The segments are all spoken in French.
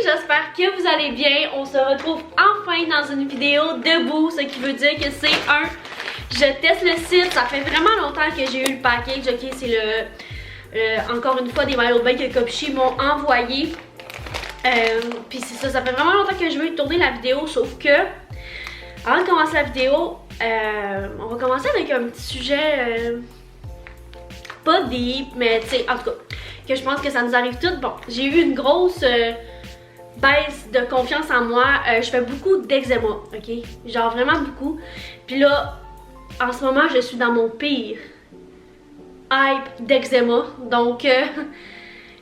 j'espère que vous allez bien. On se retrouve enfin dans une vidéo debout, ce qui veut dire que c'est je teste le site. Ça fait vraiment longtemps que j'ai eu le package, ok, c'est encore une fois des maillots de bain que Copchi m'ont envoyé. Puis c'est ça, ça fait vraiment longtemps que je veux tourner la vidéo, sauf que avant de commencer la vidéo, on va commencer avec un petit sujet pas deep, mais tu sais, en tout cas, que je pense que ça nous arrive toutes. Bon, j'ai eu une grosse baisse de confiance en moi. Je fais beaucoup d'eczéma, ok? Genre vraiment beaucoup. Puis là, en ce moment, je suis dans mon pire hype d'eczéma. Donc,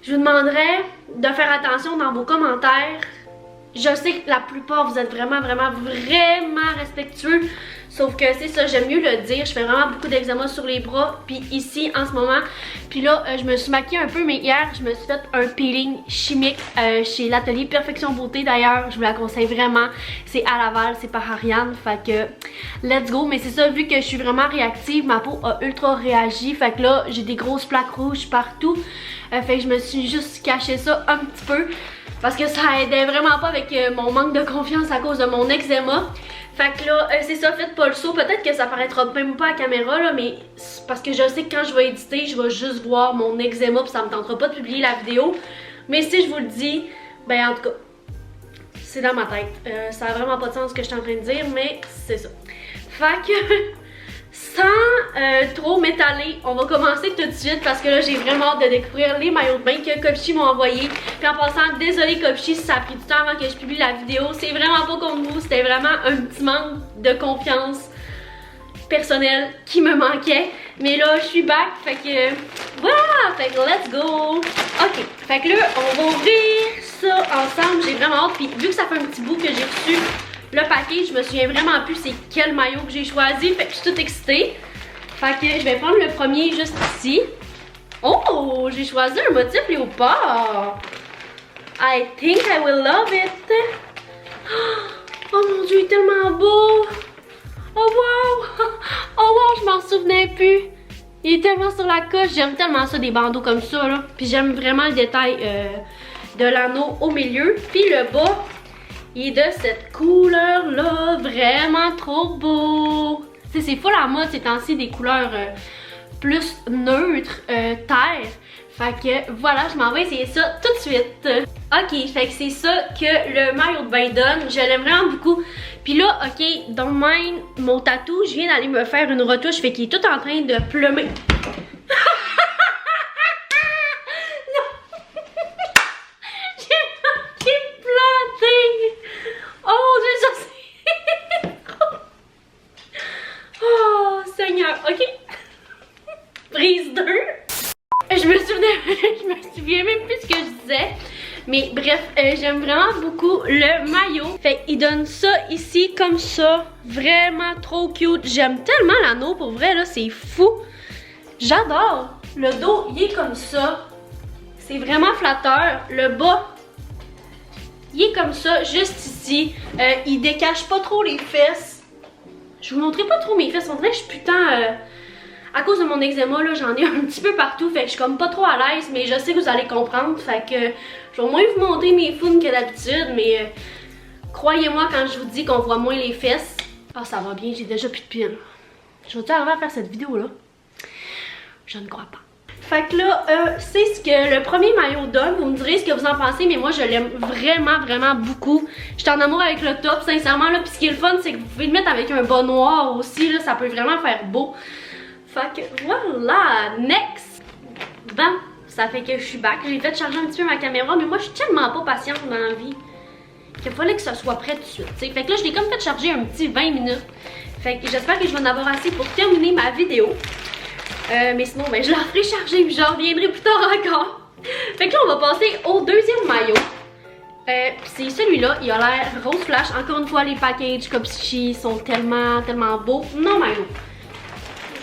je vous demanderais de faire attention dans vos commentaires. Je sais que la plupart, vous êtes vraiment respectueux. Sauf que c'est ça, j'aime mieux le dire. Je fais vraiment beaucoup d'eczéma sur les bras. Puis ici, en ce moment. Puis là, je me suis maquillée un peu. Mais hier, je me suis fait un peeling chimique chez l'atelier Perfection Beauté. D'ailleurs, je vous la conseille vraiment. C'est à Laval, c'est par Ariane. Fait que, let's go. Mais c'est ça, vu que je suis vraiment réactive, ma peau a ultra réagi. Fait que là, j'ai des grosses plaques rouges partout. Fait que je me suis juste caché ça un petit peu. Parce que ça aidait vraiment pas avec mon manque de confiance à cause de mon eczéma. Fait que là, c'est ça, faites pas le saut. Peut-être que ça paraîtra même pas à la caméra, là, mais parce que je sais que quand je vais éditer, je vais juste voir mon eczéma puis ça me tentera pas de publier la vidéo. Mais si je vous le dis, ben en tout cas, c'est dans ma tête. Ça a vraiment pas de sens ce que je suis en train de dire, mais c'est ça. Fait que, sans trop m'étaler, on va commencer tout de suite parce que là, j'ai vraiment hâte de découvrir les maillots de bain que Copchi m'a envoyé. Puis en passant, désolé Copchi si ça a pris du temps avant que je publie la vidéo. C'est vraiment pas contre vous, c'était vraiment un petit manque de confiance personnelle qui me manquait. Mais là, je suis back, fait que voilà, fait que let's go. Ok, fait que là, on va ouvrir ça ensemble, j'ai vraiment hâte. Puis vu que ça fait un petit bout que j'ai reçu le paquet, je me souviens vraiment plus c'est quel maillot que j'ai choisi, fait que je suis toute excitée. Fait que je vais prendre le premier juste ici. Oh, j'ai choisi un motif léopard. I think I will love it. Oh mon dieu, il est tellement beau. Oh wow. Oh wow, je m'en souvenais plus. Il est tellement sur la coche, j'aime tellement ça des bandeaux comme ça là. Puis j'aime vraiment le détail de l'anneau au milieu. Puis le bas, il est de cette couleur là, vraiment trop beau. C'est full à mode ces temps-ci des couleurs plus neutres, terre. Fait que voilà, je m'en vais essayer ça tout de suite. Ok, fait que c'est ça que le maillot de bain donne. Je l'aime vraiment beaucoup. Puis là, ok, don't mind mon tatou, je viens d'aller me faire une retouche, fait qu'il est tout en train de plumer. Je me souviens même plus ce que je disais. Mais bref, j'aime vraiment beaucoup le maillot. Fait qu'il donne ça ici comme ça. Vraiment trop cute. J'aime tellement l'anneau, pour vrai là, c'est fou. J'adore. Le dos, il est comme ça. C'est vraiment flatteur. Le bas, il est comme ça, juste ici. Il décache pas trop les fesses. Je vous montrerai pas trop mes fesses. On dirait que je suis putain... à cause de mon eczéma, là, j'en ai un petit peu partout, fait que je suis comme pas trop à l'aise, mais je sais que vous allez comprendre, fait que je vais moins vous montrer mes founes que d'habitude, mais croyez-moi quand je vous dis qu'on voit moins les fesses. Ah, ça va bien, j'ai déjà plus de piles. Je vais-tu arriver à faire cette vidéo-là? Je ne crois pas. Fait que là, c'est ce que le premier maillot donne. Vous me direz ce que vous en pensez, mais moi je l'aime vraiment beaucoup. J'étais en amour avec le top, sincèrement, là. Puis ce qui est le fun, c'est que vous pouvez le mettre avec un bas noir aussi, là, ça peut vraiment faire beau. Fait que voilà, next! Bon, ça fait que je suis back. J'ai fait charger un petit peu ma caméra, mais moi je suis tellement pas patiente dans la vie qu'il fallait que ça soit prêt tout de suite. T'sais. Fait que là, je l'ai comme fait charger un petit 20 minutes. Fait que j'espère que je vais en avoir assez pour terminer ma vidéo. Mais sinon, ben, je la ferai charger puis j'en reviendrai plus tard encore. Fait que là, on va passer au deuxième maillot. C'est celui-là, il a l'air rose flash. Encore une fois, les packages Copchi sont tellement beaux. Non, maillot.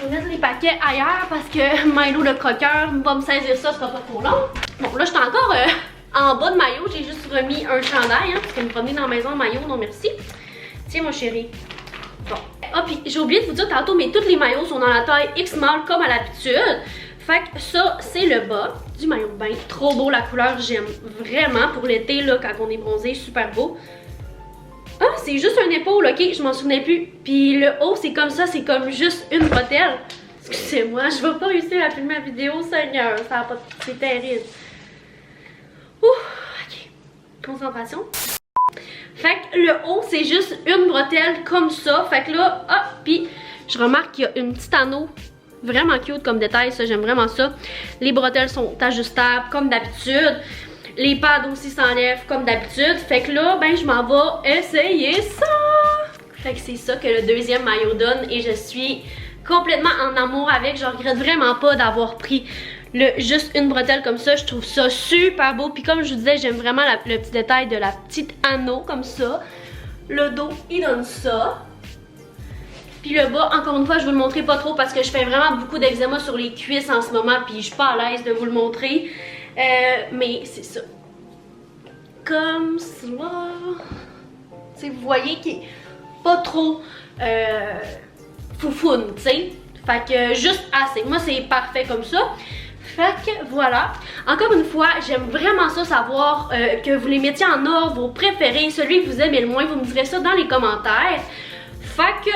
Je vais mettre les paquets ailleurs parce que Milo le croqueur va me saisir ça, ce sera pas trop long. Bon, là, je suis encore en bas de maillot. J'ai juste remis un chandail, hein, parce que me promener dans la maison en maillot, non merci. Tiens, mon chéri. Bon. Ah, puis j'ai oublié de vous dire tantôt, mais tous les maillots sont dans la taille X-Mall comme à l'habitude. Fait que ça, c'est le bas. du maillot de bain. Trop beau la couleur, j'aime vraiment pour l'été là quand on est bronzé, super beau. Ah, c'est juste un épaule, ok, je m'en souvenais plus. Puis le haut, c'est comme ça, c'est comme juste une bretelle. Excusez-moi, je vais pas réussir à filmer la vidéo, Seigneur, ça va pas... c'est terrible. Ouh, ok, concentration. Fait que le haut, c'est juste une bretelle comme ça. Fait que là, hop, puis je remarque qu'il y a une petite anneau vraiment cute comme détail, ça, j'aime vraiment ça. Les bretelles sont ajustables comme d'habitude. Les pads aussi s'enlèvent comme d'habitude. Fait que là, ben, je m'en vais essayer ça. Fait que c'est ça que le deuxième maillot donne et je suis complètement en amour avec. Je regrette vraiment pas d'avoir pris juste une bretelle comme ça. Je trouve ça super beau. Puis comme je vous disais, j'aime vraiment le petit détail de la petite anneau comme ça. Le dos, il donne ça. Puis le bas, encore une fois, je vous le montrerai pas trop parce que je fais vraiment beaucoup d'eczéma sur les cuisses en ce moment. Puis je suis pas à l'aise de vous le montrer. Mais c'est ça. Comme cela. T'sais, vous voyez qu'il est pas trop foufoune, tu sais. Fait que juste assez. Moi, c'est parfait comme ça. Fait que voilà. Encore une fois, j'aime vraiment ça savoir que vous les mettiez en ordre, vos préférés, celui que vous aimez le moins. Vous me direz ça dans les commentaires. Fait que,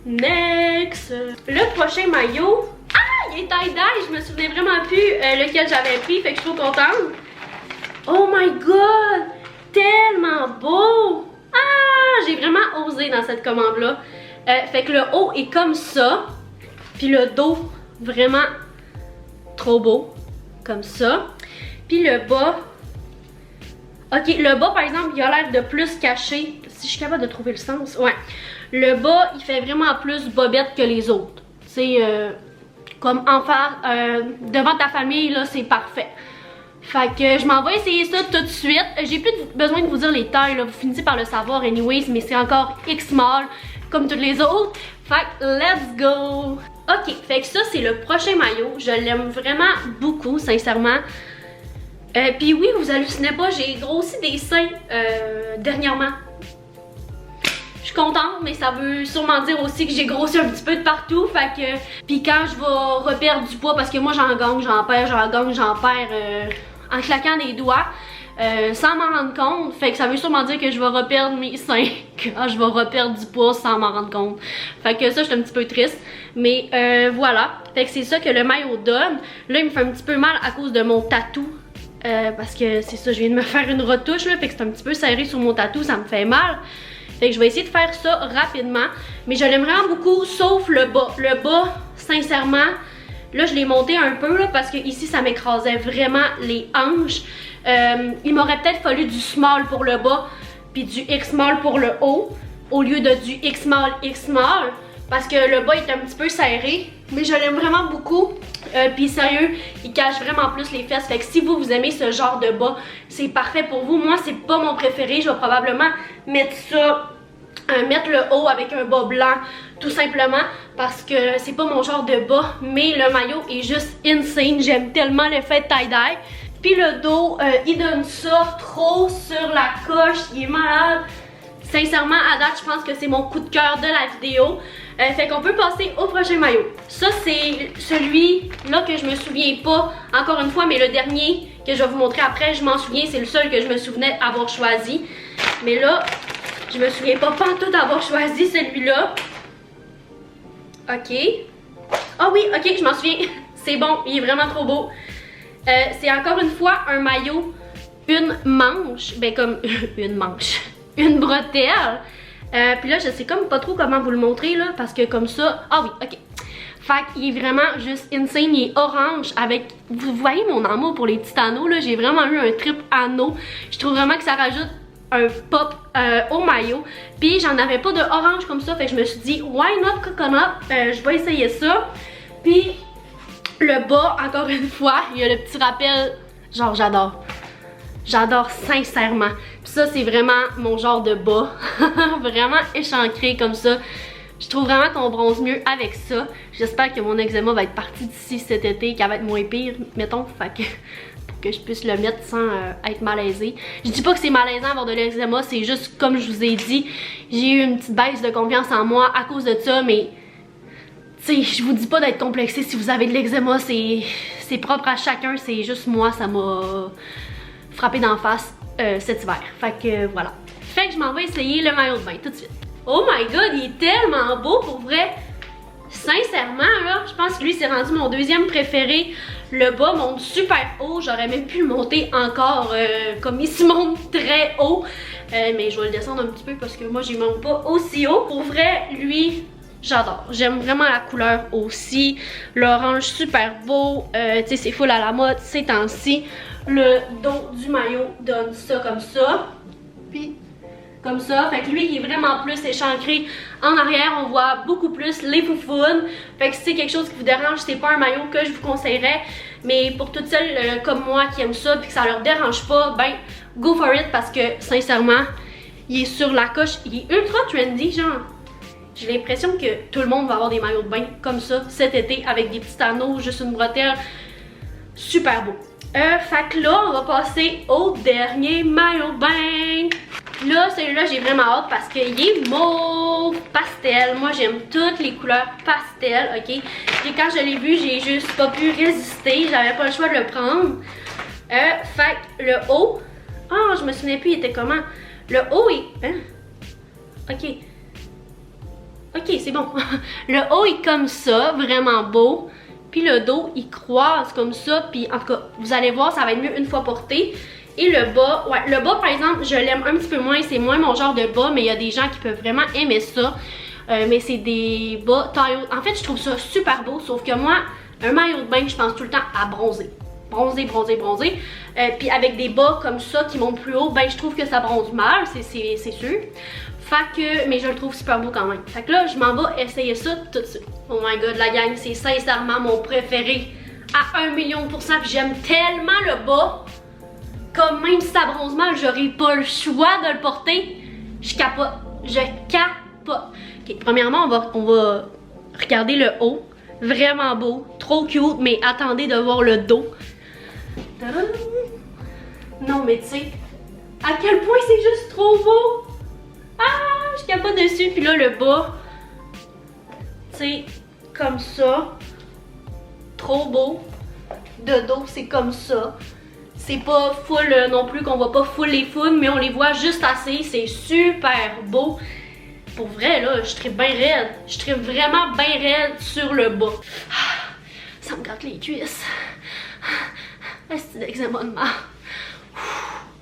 next. Le prochain maillot. Ah, il est tie-dye. Je me souvenais vraiment plus lequel j'avais pris. Fait que je suis trop contente. Oh my god! Tellement beau! Ah! J'ai vraiment osé dans cette commande-là. Fait que le haut est comme ça. Puis le dos, vraiment trop beau. Comme ça. Puis le bas. Ok, le bas, par exemple, il a l'air de plus caché. Si je suis capable de trouver le sens. Ouais. Le bas, il fait vraiment plus bobette que les autres. C'est comme en face, devant ta famille, là, c'est parfait. Fait que je m'en vais essayer ça tout de suite. J'ai plus besoin de vous dire les tailles, là. Vous finissez par le savoir anyways, mais c'est encore X-small comme toutes les autres. Fait que let's go! Ok, fait que ça c'est le prochain maillot. Je l'aime vraiment beaucoup, sincèrement. Puis oui, vous hallucinez pas, j'ai grossi des seins dernièrement. Je suis contente, mais ça veut sûrement dire aussi que j'ai grossi un petit peu de partout. Fait que, puis quand je vais reperdre du poids, parce que moi j'en gagne, j'en perds, j'en gagne, j'en perds en claquant des doigts, sans m'en rendre compte. Fait que ça veut sûrement dire que je vais reperdre mes seins quand je vais reperdre du poids sans m'en rendre compte. Fait que ça, je suis un petit peu triste. Mais voilà. Fait que c'est ça que le maillot donne. Là, il me fait un petit peu mal à cause de mon tatou. Parce que c'est ça, je viens de me faire une retouche là. Fait que c'est un petit peu serré sur mon tatou, ça me fait mal. Fait que je vais essayer de faire ça rapidement. Mais je l'aime vraiment beaucoup, sauf le bas. Le bas, sincèrement, là je l'ai monté un peu là, parce que ici ça m'écrasait vraiment les hanches. Il m'aurait peut-être fallu du small pour le bas, puis du X-small pour le haut, au lieu de du X-small, X-small. Parce que le bas est un petit peu serré. Mais je l'aime vraiment beaucoup. Puis sérieux, il cache vraiment plus les fesses. Fait que si vous aimez ce genre de bas, c'est parfait pour vous. Moi, c'est pas mon préféré. Je vais probablement mettre ça, mettre le haut avec un bas blanc, tout simplement. Parce que c'est pas mon genre de bas. Mais le maillot est juste insane. J'aime tellement l'effet tie-dye. Puis le dos, il donne ça trop sur la coche. Il est malade. Sincèrement, à date, je pense que c'est mon coup de cœur de la vidéo. Fait qu'on peut passer au prochain maillot. Ça, c'est celui-là que je me souviens pas, encore une fois, mais le dernier que je vais vous montrer après, je m'en souviens, c'est le seul que je me souvenais avoir choisi. Mais là, je me souviens pas pantoute d'avoir choisi celui-là. Ok. Ah oui, ok, je m'en souviens. C'est bon, il est vraiment trop beau. C'est encore une fois un maillot, une manche, ben comme une manche, une bretelle. Puis là, je sais comme pas trop comment vous le montrer là, parce que comme ça, ah oui, ok. Fait qu'il est vraiment juste insane, il est orange avec, vous voyez mon amour pour les petits anneaux là, j'ai vraiment eu un trip anneau. Je trouve vraiment que ça rajoute un pop au maillot. Puis j'en avais pas de orange comme ça, fait que je me suis dit, why not coconut? Je vais essayer ça. Puis le bas, encore une fois, il y a le petit rappel, genre j'adore. J'adore sincèrement. Puis ça, c'est vraiment mon genre de bas. Vraiment échancré comme ça. Je trouve vraiment qu'on bronze mieux avec ça. J'espère que mon eczéma va être parti d'ici cet été, qu'elle va être moins pire, mettons. Fait que, pour que je puisse le mettre sans être malaisée. Je dis pas que c'est malaisant d'avoir de l'eczéma, c'est juste comme je vous ai dit, j'ai eu une petite baisse de confiance en moi à cause de ça, mais sais, je vous dis pas d'être complexé si vous avez de l'eczéma, c'est propre à chacun, c'est juste moi, ça m'a frappé d'en face cet hiver. Fait que voilà. Fait que je m'en vais essayer le maillot de bain tout de suite. Oh my god, il est tellement beau pour vrai. Sincèrement là, je pense que lui c'est rendu mon deuxième préféré. Le bas monte super haut, j'aurais même pu le monter encore comme il se monte très haut. Mais je vais le descendre un petit peu parce que moi j'y monte pas aussi haut. Pour vrai, lui, j'adore. J'aime vraiment la couleur aussi. L'orange super beau. Tu sais, c'est full à la mode ces temps-ci. Le dos du maillot donne ça comme ça. Puis comme ça, fait que lui il est vraiment plus échancré en arrière, on voit beaucoup plus les foufounes. Fait que si c'est quelque chose qui vous dérange, c'est pas un maillot que je vous conseillerais. Mais pour toutes celles comme moi qui aiment ça puis que ça leur dérange pas, ben go for it parce que sincèrement, il est sur la coche, il est ultra trendy, genre. J'ai l'impression que tout le monde va avoir des maillots de bain comme ça cet été avec des petits anneaux, juste une bretelle. Super beau. Fait que là, on va passer au dernier maillot de bain. Là, celui-là, j'ai vraiment hâte parce qu'il est mauve pastel. Moi, j'aime toutes les couleurs pastel, ok? Et quand je l'ai vu, j'ai juste pas pu résister. J'avais pas le choix de le prendre. Fait que le haut... Ah, je me souviens plus, il était comment? Le haut est... Hein? Ok. Ok, c'est bon. Le haut est comme ça, vraiment beau. Puis le dos, il croise comme ça. Puis en tout cas, vous allez voir, ça va être mieux une fois porté. Et le bas, ouais, le bas par exemple, je l'aime un petit peu moins. C'est moins mon genre de bas, mais il y a des gens qui peuvent vraiment aimer ça. Mais c'est des bas taille haute. En fait, je trouve ça super beau. Sauf que moi, un maillot de bain, je pense tout le temps à bronzer. Bronzer, bronzer, bronzer. Puis avec des bas comme ça qui montent plus haut, ben je trouve que ça bronze mal, c'est sûr. Fait que, mais je le trouve super beau quand même. Fait que là, je m'en vais essayer ça tout de suite. Oh my god, la gang, c'est sincèrement mon préféré à 1 000 000%. Puis j'aime tellement le bas, comme même si ça bronze mal, j'aurais pas le choix de le porter. Je capote. Je capote. Ok, premièrement, on va regarder le haut. Vraiment beau, trop cute, mais attendez de voir le dos. Tadam! Non, mais tu sais, à quel point c'est juste trop beau! Ah, je capote dessus. Puis là, le bas, tu sais, comme ça. Trop beau. De dos, c'est comme ça. C'est pas full non plus, qu'on voit pas full les founes, mais on les voit juste assez. C'est super beau. Pour vrai, là, je tripe bien raide. Je tripe vraiment bien raide sur le bas. Ah, ça me gratte les cuisses. Est-ce que d'eczéma de marre?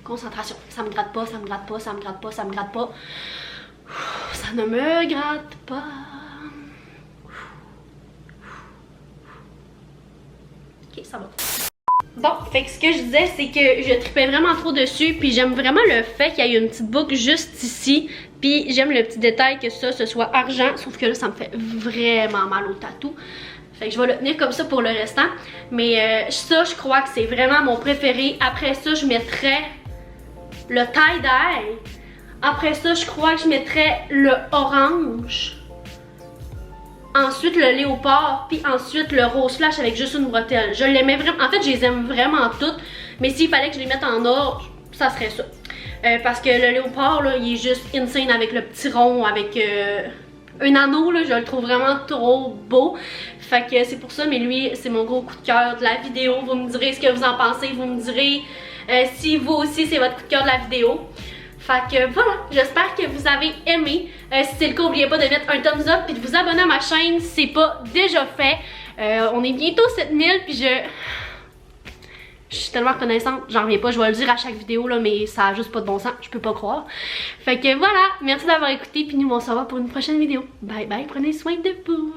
Concentration. Ça me gratte pas, ça me gratte pas, ça me gratte pas, ça me gratte pas. Ça ne me gratte pas. Ok, ça va. Bon, fait que ce que je disais, c'est que je tripais vraiment trop dessus. Puis j'aime vraiment le fait qu'il y ait une petite boucle juste ici. Puis j'aime le petit détail que ça, ce soit argent. Sauf que là, ça me fait vraiment mal au tatou. Fait que je vais le tenir comme ça pour le restant. Mais ça, je crois que c'est vraiment mon préféré. Après ça, je mettrais le tie-dye. Après ça, je crois que je mettrais le orange. Ensuite, le léopard. Puis ensuite, le rose flash avec juste une bretelle. Je l'aimais vraiment. En fait, je les aime vraiment toutes. Mais s'il fallait que je les mette en ordre, ça serait ça. Parce que le léopard, là, il est juste insane avec le petit rond, avec un anneau, là, je le trouve vraiment trop beau. Fait que c'est pour ça, mais lui, c'est mon gros coup de cœur de la vidéo. Vous me direz ce que vous en pensez, vous me direz si vous aussi, c'est votre coup de cœur de la vidéo. Fait que voilà, j'espère que vous avez aimé. Si c'est le cas, n'oubliez pas de mettre un thumbs up et de vous abonner à ma chaîne si c'est pas déjà fait. On est bientôt 7000, puis je suis tellement reconnaissante, j'en reviens pas, je vais le dire à chaque vidéo là, mais ça a juste pas de bon sens, je peux pas croire. Fait que voilà, merci d'avoir écouté, puis nous on se revoit pour une prochaine vidéo. Bye bye, prenez soin de vous.